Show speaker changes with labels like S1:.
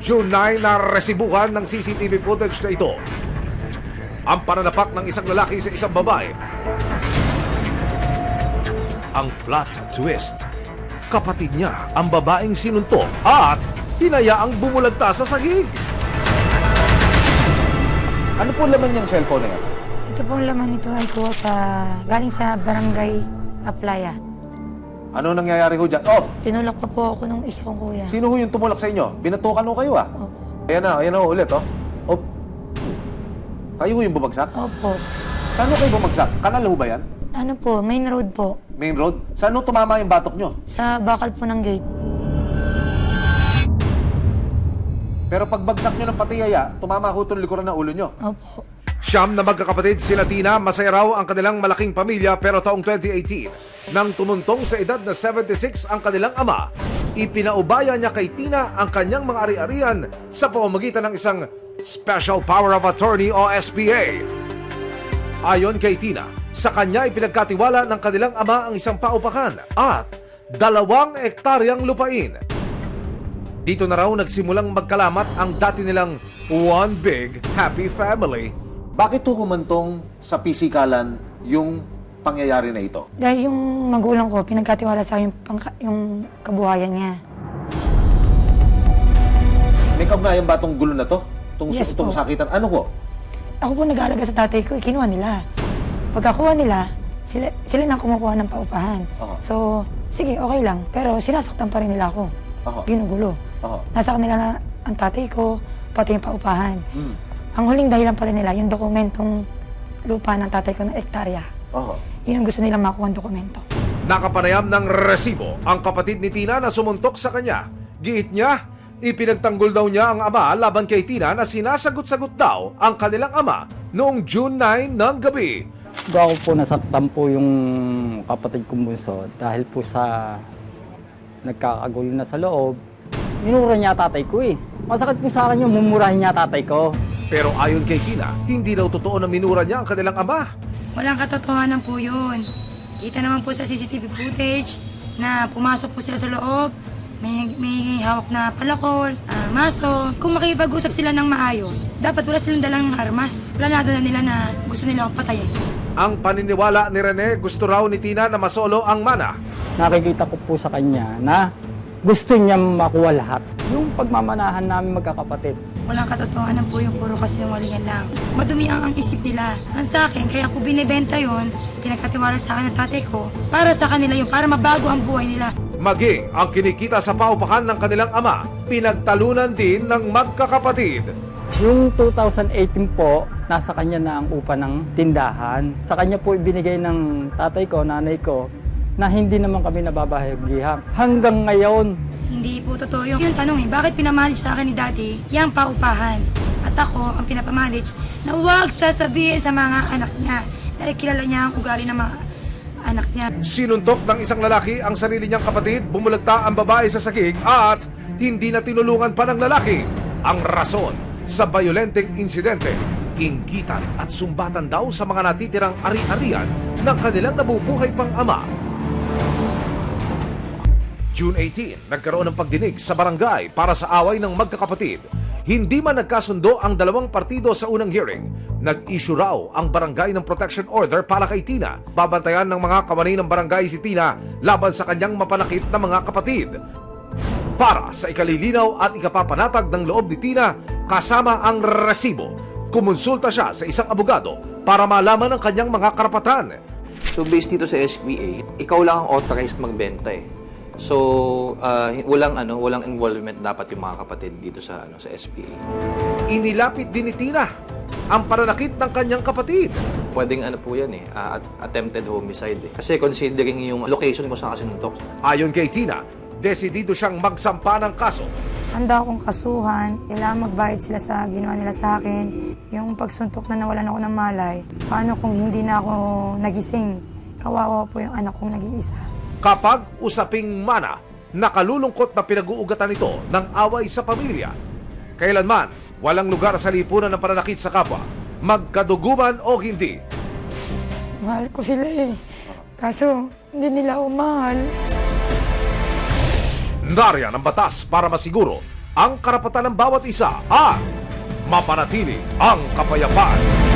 S1: June 9 na resibuhan ng CCTV footage na ito ang pananapak ng isang lalaki sa isang babae. Ang plot twist, kapatid niya ang babaeng sinuntok at hinayaang bumulagta sa sahig.
S2: Ano po laman niyang cellphone na yan?
S3: Ito pong laman nito ay ko galing sa barangay Aplaya.
S2: Ano nangyayari ho dyan? Oh,
S3: Tinulak pa po ako ng isa kong kuya.
S2: sino ho yung tumulak sa inyo? Binatukan ho kayo ah.
S3: Opo.
S2: Ayan na ho ulit oh. Oh. Kayo ho yung bumagsak?
S3: Opo.
S2: Saan ho kayo bumagsak? Kanal ho ba yan?
S3: Ano po, main road po.
S2: Main road? Saan ho tumama yung batok nyo?
S3: Sa bakal po ng gate.
S2: Pero pagbagsak nyo ng patiyaya, tumama ho itong likuran ng ulo nyo.
S3: Opo.
S1: Siyam na magkakapatid sila Tina, masaya raw ang kanilang malaking pamilya pero taong 2018, nang tumuntong sa edad na 76 ang kanilang ama, ipinaubaya niya kay Tina ang kanyang mga ari-arian sa pamamagitan ng isang Special Power of Attorney o SPA. Ayon kay Tina, sa kanya ipinagkatiwala ng kanilang ama ang isang paupahan at 2 hektaryang lupain. Dito na raw nagsimulang magkalamat ang dati nilang one big happy family.
S2: Bakit ho humantong sa pisikalan yung pangyayari na ito?
S3: Dahil yung magulang ko, pinagkatiwala sa akin yung kabuhayan niya.
S2: May kaugnayan ba itong gulo na to?
S3: Yes
S2: Itong
S3: po.
S2: sakitan? Ano ho?
S3: Ako po nag-aalaga sa tatay ko, kinuha nila. Pagkakuha nila, sila nang kumukuha ng paupahan.
S2: Aha.
S3: So, sige, okay lang. Pero sinasaktan pa rin nila ako.
S2: Aha.
S3: Ginugulo.
S2: Aha.
S3: Nasa kanila na ang tatay ko, pati yung paupahan.
S2: Hmm.
S3: Ang huling dahilan pala nila, yung dokumentong lupa ng tatay ko na ektarya.
S2: Aha.
S3: Yun ang gusto nilang makuha ang dokumento.
S1: Nakapanayam ng resibo ang kapatid ni Tina na sumuntok sa kanya. Giit niya, ipinagtanggol daw niya ang ama laban kay Tina na sinasagot-sagot daw ang kanilang ama noong June 9 ng gabi.
S4: Ako po nasaktan po yung kapatid kong bunso dahil po sa nagkakagulo na sa loob. Minura niya tatay ko eh. Masakit po sa akin yung mumurahin niya tatay ko.
S1: Pero ayon kay Tina, hindi daw totoo na minura niya ang kanilang ama.
S5: Walang katotohanan po yun. Kita naman po sa CCTV footage na pumasok po sila sa loob, may hawak na palakol, maso. Kung makipag-usap sila ng maayos, dapat wala silang dalang armas. Planado na nila na gusto nila akong patayin.
S1: Ang paniniwala ni Rene, gusto raw ni Tina na masolo ang mana.
S4: Nakikita ko po sa kanya na gusto niya makuha lahat. Yung pagmamanahan namin magkakapatid.
S5: Walang katotohanan po yung puro kasinungalingan lang. Madumi ang isip nila. Ang sa akin, kaya ako binibenta yon, pinagkatiwala sa akin ng tatay ko, para sa kanila yun, para mabago ang buhay nila.
S1: Maging ang kinikita sa paupahan ng kanilang ama, pinagtalunan din ng magkakapatid.
S4: Yung 2018 po, nasa kanya na ang upa ng tindahan. Sa kanya po ibinigay ng tatay ko, nanay ko, na hindi naman kami nababahagihan. Hanggang ngayon,
S5: Hindi po totoo yun. Yung tanong bakit pinamanage sa akin ni Daddy yung paupahan? At ako ang pinapamanage na huwag sasabihin sa mga anak niya dahil kilala niya ang ugali ng mga anak niya.
S1: Sinuntok ng isang lalaki ang sarili niyang kapatid, bumulagta ang babae sa sagig at hindi na tinulungan pa ng lalaki. Ang rason sa violenteng insidente, inggitan at sumbatan daw sa mga natitirang ari-arian ng kanilang nabubuhay pang ama. June 18, nagkaroon ng pagdinig sa barangay para sa away ng magkakapatid. Hindi man nagkasundo ang dalawang partido sa unang hearing, nag-issue raw ang barangay ng protection order para kay Tina. Babantayan ng mga kawani ng barangay si Tina laban sa kanyang mapanakit na mga kapatid. Para sa ikalilinaw at ikapapanatag ng loob ni Tina kasama ang resibo, kumonsulta siya sa isang abogado para malaman ang kanyang mga karapatan.
S6: So based dito sa SPA, ikaw lang ang authorized magbenta eh. So walang involvement dapat yung mga kapatid dito sa SPA.
S1: Inilapit din ni Tina ang pananakit ng kanyang kapatid.
S6: Pwedeng po yan eh, attempted homicide eh. Kasi considering yung location kung saan kasinuntok.
S1: Ayon kay Tina, desidido siyang magsampa ng kaso.
S3: Handa akong kasuhan, kailangan magbayad sila sa ginawa nila sa akin. Yung pagsuntok na nawalan ako ng malay, paano kung hindi na ako nagising? Kawawa po yung anak kong nag-iisa.
S1: Kapag usaping mana, nakalulungkot na pinag-uugatan ito ng away sa pamilya. Kailanman, walang lugar sa lipunan ng pananakit sa kapwa, magkaduguman o hindi.
S3: Mahal ko sila eh. Kaso, hindi nila ako mahal.
S1: Nariyan ang batas para masiguro ang karapatan ng bawat isa at mapanatili ang kapayapaan.